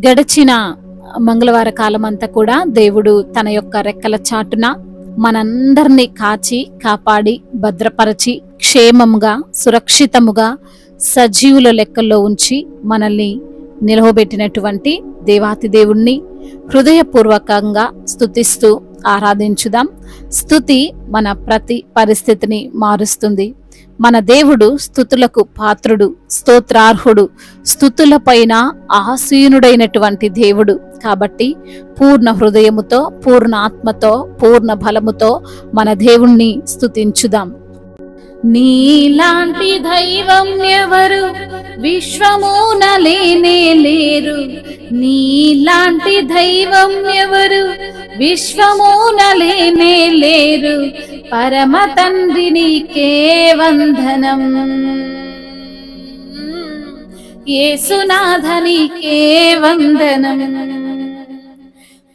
గడిచిన మంగళవార కాలం అంతా కూడా దేవుడు తన యొక్క రెక్కల చాటున మనందరినీ కాచి కాపాడి భద్రపరచి క్షేమముగా సురక్షితముగా సజీవుల లెక్కల్లో ఉంచి మనల్ని నిలవబెట్టినటువంటి దేవాతి దేవుణ్ణి హృదయపూర్వకంగా స్తుతిస్తూ ఆరాధించుదాం. స్తుతి మన ప్రతి పరిస్థితిని మారుస్తుంది. మన దేవుడు స్తుతులకు పాత్రుడు, స్తోత్రార్హుడు, స్తుతులపైన ఆసీనుడైనటువంటి దేవుడు. కాబట్టి పూర్ణ హృదయముతో, పూర్ణ ఆత్మతో, పూర్ణ బలముతో మన దేవుణ్ణి స్తుతించుదాం. నీలాంటి దైవం ఎవరు విశ్వమున లేనే లేరు, నీలాంటి దైవం ఎవరు విశ్వమున లేనే లేరు, పరమ తండ్రి నీకే వందనం, యేసునాథ నీకే వందనం,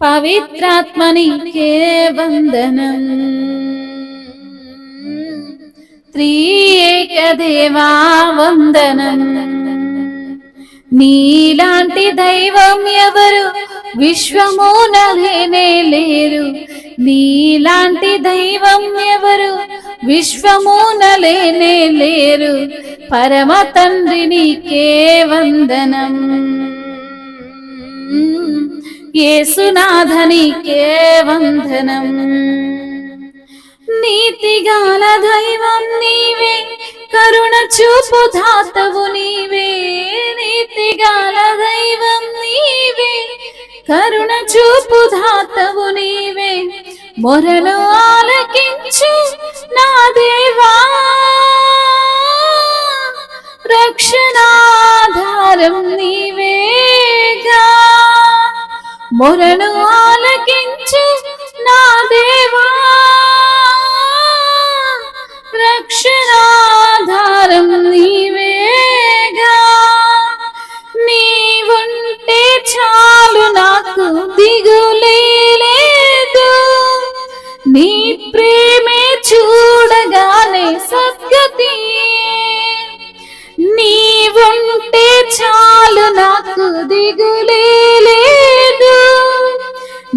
పవిత్రాత్మ నీకే వందనం, త్రియేక దేవా వందనం. నీలాంటి దైవం ఎవరు విశ్వమున లేనే లేరు, నీలాంటి దైవం ఎవరు విశ్వమున లేనే లేరు, పరమ తండ్రి నీకే వందనం, యేసునాథ నీకే వందనం. నీతిగాల దైవం నీవే, కరుణ చూపు ధాతవు నీవే, నీతిగాల దైవం నీవే, కరుణ చూపు ధాతవు నీవే, మొరలు ఆలకించు నా దేవా, రక్షణాధారం నీవేగా, మొరలు ఆలకించు నా దేవా, రక్షణాధారం నీవేగా. నీవుంటే చాలు నాకు దిగులే లేదు, నీ ప్రేమే చూడగానే సద్గతి, నీవుంటే చాలు నాకు దిగులే లేదు,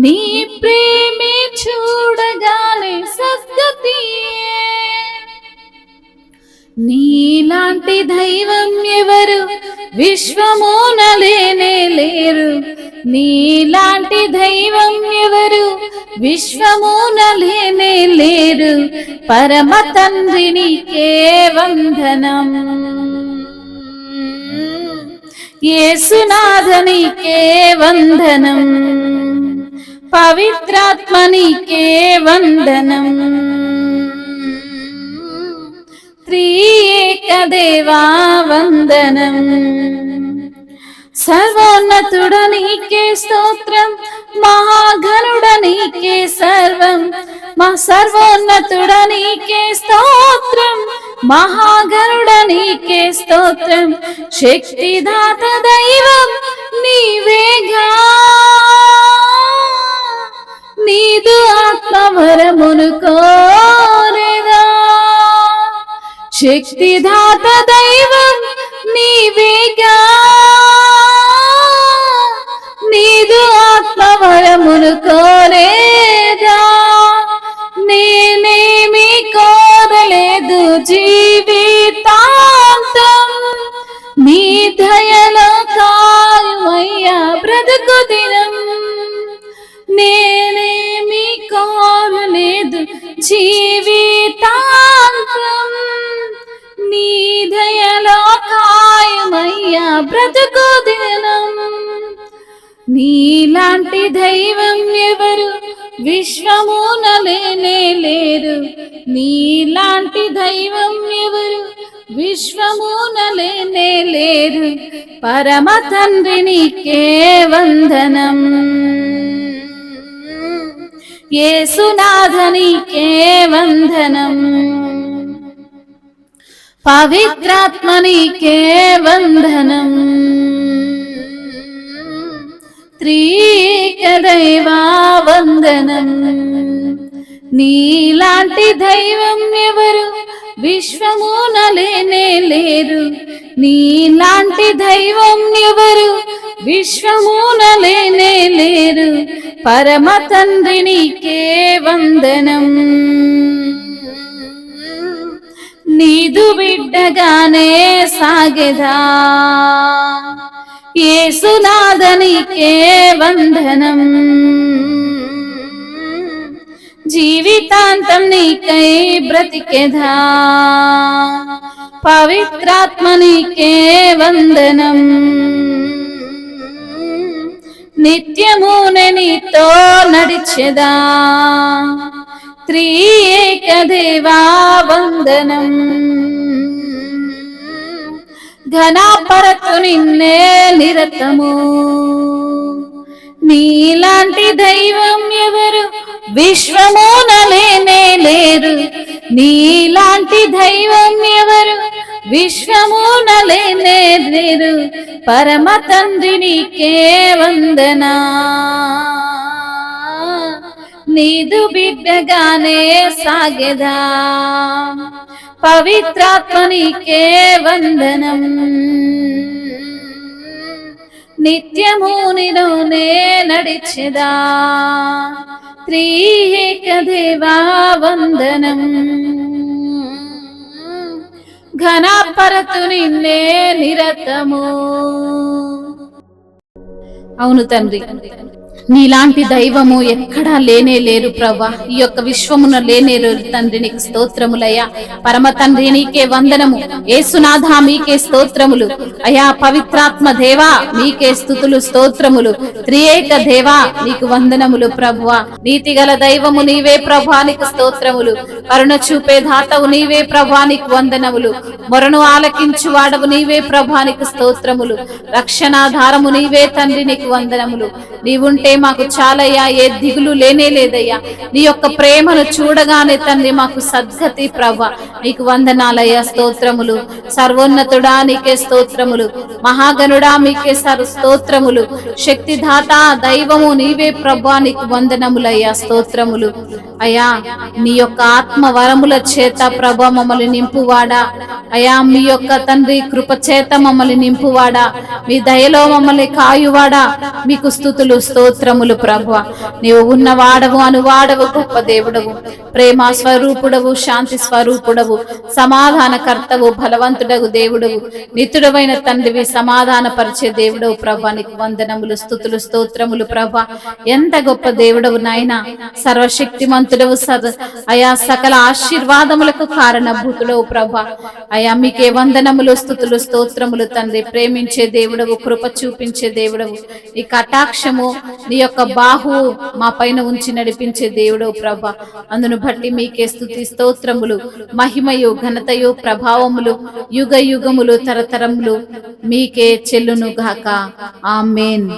నీ ప్రేమే చూడగానే సద్గతి. నీలాంటి దైవం ఎవరు విశ్వమున లేనే లేరు, నీలాంటి దైవం ఎవరు విశ్వమున లేనే లేరు, పరమ తండ్రి నీకే వందనం, యేసునాథ నీకే వందనం, పవిత్రాత్మ నీకే వందనం, త్రియేక దేవా వందనం. సర్వోన్నతుడ నీకే స్తోత్రం, మహాఘనుడ నీకే సర్వం, మా సర్వోన్నతుడ నీకే స్తోత్రం, మహాఘనుడ నీకే స్తోత్రం, శక్తిదాత దైవం నీవేగా, నీదు ఆత్మవరమును కోరెదా, శక్తిదాత దైవం నీవేగా, నీదు ఆత్మవరమును కోరేదా, నేనేమి కోరలేదు జీవితాంతం, నీ దయలో కాయుమయ్యా బ్రతుకు దినం, నేనేమి కోరలేదు జీవితాంతం, నీ దయలో కాయమయ్యా బ్రతుకు దినం. నీలాంటి దైవం ఎవరు విశ్వమున లేనే లేరు, నీలాంటి దైవం ఎవరు విశ్వమున లేనే లేరు, పరమ తండ్రి నీకే వందనం, యేసునాథ నీకే వందనం, పవిత్రాత్మ నీకే వందనం, త్రియేక దైవా వందనం. నీలాంటి దైవం ఎవరు విశ్వమున లేనే లేరు, నీలాంటి దైవం ఎవరు విశ్వమున లేనే లేరు పరమ తండ్రి నీకే వందనం. నీదు బిడ్డగానే సాగెదా యేసునాథ నీకే వందనం. జీవితాంతం నీకై బ్రతికెదా పవిత్రాత్మ నీకే వందనం. నిత్యమునే నీతో నడిచెదా త్రియేక దేవా వందనం. ఘనపరతు నిన్నే నిరతము, నీలాంటి దైవం ఎవరు విశ్వమున లేనే లేరు. నీలాంటి దైవం ఎవరు విశ్వమున లేనే లేరు. పరమ తండ్రి నీకే వందనా. నీదు బిడ్డగానే సాగెదా పవిత్రాత్మ నీకే వందనం. నిత్యము నీలోనే నడిచెదా త్రియేక దేవా వందనం. ఘనపరతు నిన్నే నిరతము. అవును తండ్రి, నీలాంటి దైవము ఎక్కడా లేనే లేరు ప్రభా. ఈ యొక్క విశ్వమున లేనే లేరు తండ్రి. నీకు స్తోత్రములయ్యా. పరమ తండ్రి నీకే వందనము. యేసునాథ మీకే స్తోత్రములు అయా. పవిత్రాత్మ దేవా మీకే స్తుతులు స్తోత్రములు. త్రియేక దేవా నీకు వందనములు ప్రభువా. నీతిగల దైవము నీవే ప్రభా, నీకు స్తోత్రములు. కరుణ చూపే దాతవు నీవే ప్రభా, నీకు వందనములు. మొరను ఆలకించు వాడవు నీవే ప్రభా, నీకు స్తోత్రములు. రక్షణాధారము నీవే తండ్రి, నీకు వందనములు. నీవుంటే మాకు చాలయ్యా, ఏ దిగులు లేనే లేదయ్యా. నీ యొక్క ప్రేమను చూడగానే తండ్రి మాకు సద్గతి ప్రభా. నీకు వందనాలయ్యా, స్తోత్రములు. సర్వోన్నతుడా నీకే స్తోత్రములు. మహాగణుడా మీకే స్తోత్రములు. శక్తిదాత దైవము నీవే ప్రభా, నీకు వందనములయ్యా, స్తోత్రములు అయ్యా. నీ యొక్క ఆత్మ వరముల చేత ప్రభా మమ్మల్ని నింపువాడా అయ్యా. మీ యొక్క తండ్రి కృప చేత మమ్మల్ని నింపువాడా. మీ దయలో మమ్మల్ని కాయువాడా. మీకు స్తుతులు స్తోత్రములు ప్రభువా. నీవు ఉన్నవాడవు, అనువాడవు, గొప్ప దేవుడవు, ప్రేమ స్వరూపుడవు, శాంతి స్వరూపుడవు, సమాధానకర్తవు, బలవంతుడవు దేవుడవు, నిత్యుడవైన తండ్రివి, సమాధాన పరిచే దేవుడవు ప్రభా. నీకు వందనములు, స్తుతులు, స్తోత్రములు ప్రభా. ఎంత గొప్ప దేవుడవు నాయనా. సర్వశక్తిమంతుడవు, అయా సకల ఆశీర్వాదములకు కారణభూతుడవు ప్రభా. అయా మీకే వందనములు, స్తుతులు, స్తోత్రములు తండ్రి. ప్రేమించే దేవుడవు, కృప చూపించే దేవుడవు. నీ కటాక్షము, నీ యొక్క బాహు మా పైన ఉంచి నడిపించే దేవుడవు ప్రభా. అందును బట్టి మీకే స్తుతి స్తోత్రములు, మహిమయు, ఘనతయు, ప్రభావములు యుగ యుగములు తరతరములు మీకే చెల్లును గాక. ఆమేన్.